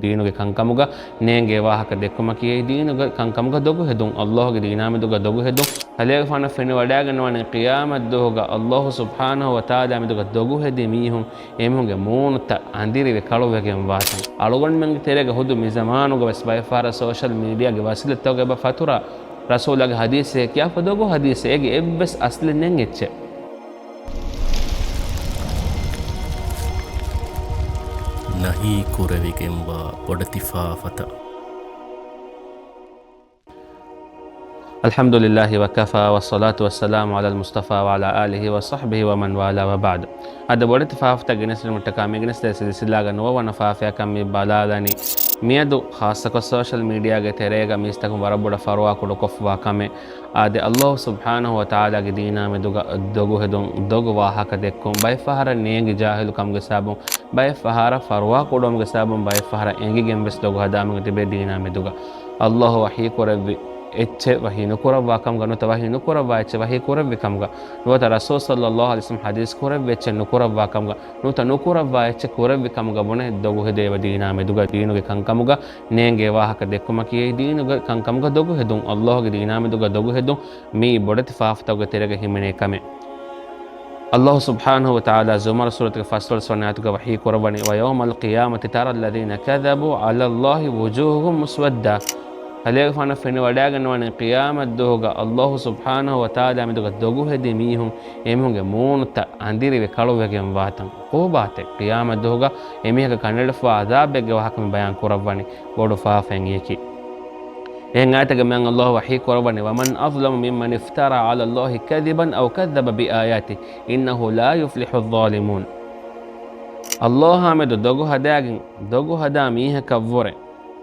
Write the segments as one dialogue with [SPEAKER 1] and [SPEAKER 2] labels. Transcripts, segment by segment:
[SPEAKER 1] deenuge kankamuga nenge wahaka dekkuma kiye deenuge kankamuga dogu hedun Allahge deenameduga dogu hedun halega fana fene wadagan wane qiyamat doga Allah subhanahu wa ta'ala meduga dogu hedi mihun emhunge moonta andirive kaluwegen watan alugon men terega hudu mi zamanuga bas bay fara social media ge wasilettoge ba fatura rasulage hadise kiya fadogo hadise ege ebbes asle nen etche
[SPEAKER 2] ನಹಿ ಕುರವಿಗೆಂಬ ಒಡತಿಫಾಫತ
[SPEAKER 1] الحمد لله وكفى والصلاة والسلام على المصطفى وعلى آله وصحبه ومن والاه وبعد هذا بورت فافتا جنس المتكامل جنس سلسلة نوع ونفافيا كم بلادني ميادو خاصة السوشيال ميديا جتريجا ميستكم وربنا فروا كل كفوا كم هذا الله سبحانه وتعالى جدينا مدوغا دوغو هدون دوغو واها كدكم باي فهر نينج جاهل كم جسابون باي فهر فروا كلهم جسابون باي فهر إنجي جنبس دوغو هدام جتبي دينا مدوغا الله وحي كوربي ecce wahi nukurabwa kamga nuta wahi nukurabwa ecce wahi kurabwi kamga nuta rasul sallallahu alaihi wasallam hadis kurabwi ecce nukurabwa kamga nuta nukurabwa ecce kurabwi kamga bone dogu hedeva dina meduga diinuge kankamuga nenge wahaka dekkuma kiye diinuge kankamuga dogu hedun allahge dina meduga dogu hedun mi bodati faaftaga terege himene kame الله سبحانه وتعالى زمر سورة فصل سناتك وحي قرباني ويوم القيامة ترى الذين كذبوا على الله وجوههم مسودة halega fana fene wadagan wane qiyamat doga Allah subhanahu wa ta'ala meduga dogu hedi mihun emhunge moonta andirive kaluwegen watan qobate qiyamat doga emihega kanada fa azabege wahakam bayan kurawani bodu faafen yeki en ayataga men Allah wahi kurawani wa man azlamu mimman iftara ala Allah kadiban aw kadhaba bi ayati innahu la yuflihu adh-dhalimun Allah hamedu dogu hada miheka vore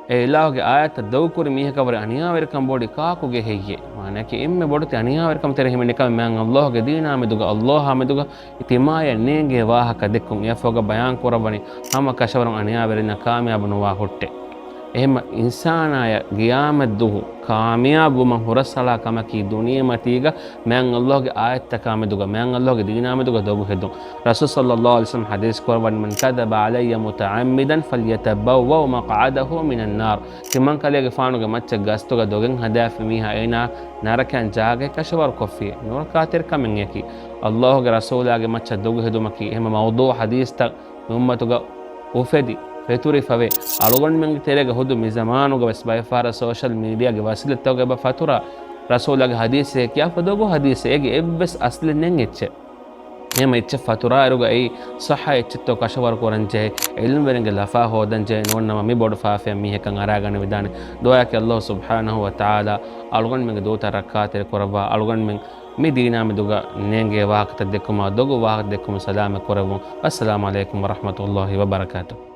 [SPEAKER 1] ilahge ayata dawkuri miheka wari aniyaverkam bodi kaakuge heyye manaki emme bodti aniyaverkam tere himenika men Allahge deena meduga Allah meduga itimaya nenge wahaka dekkun yafoga bayan korawani hama kashawaran aniyaverina kaamiyabunu wa hutte ehma insanaya qiyamadduhu kaamiyabu man hurasala kamaki duniya matiga men Allahge ayata kameduga men Allahge deena meduga dogu hedun rasul sallallahu alaihi wasallam hadis korban man kadaba alayya mutaammidan falyatabawwa maq'adahu minan nar timan kalege faanuge macce gastuga dogen hadafi miha ena narakan jaage kashwar kofi nur katir kamen yaki Allahge rasulage macce dogu hedumaki ehma mawdu hadis ta ummatuga ufedi feturi fave alugon men terega hudu mi zamanuga bas bay fara social media ge wasilettoge ba fatura rasulage hadise kiya fadogo hadise ege ebbes asle nen etche ema etche fatura eruga ei sahha etchitto kashawar koranje ilm berenge lafa hodanje nonnama mi bodu faafe mi hekan aragane vidane doya ke Allah subhanahu wa ta'ala alugon men dota rakate korwa alugon men mi deena meduga nenge waqta dekuma dogo waqt dekuma salama korawu assalamu alaikum wa rahmatullahi wa barakatuh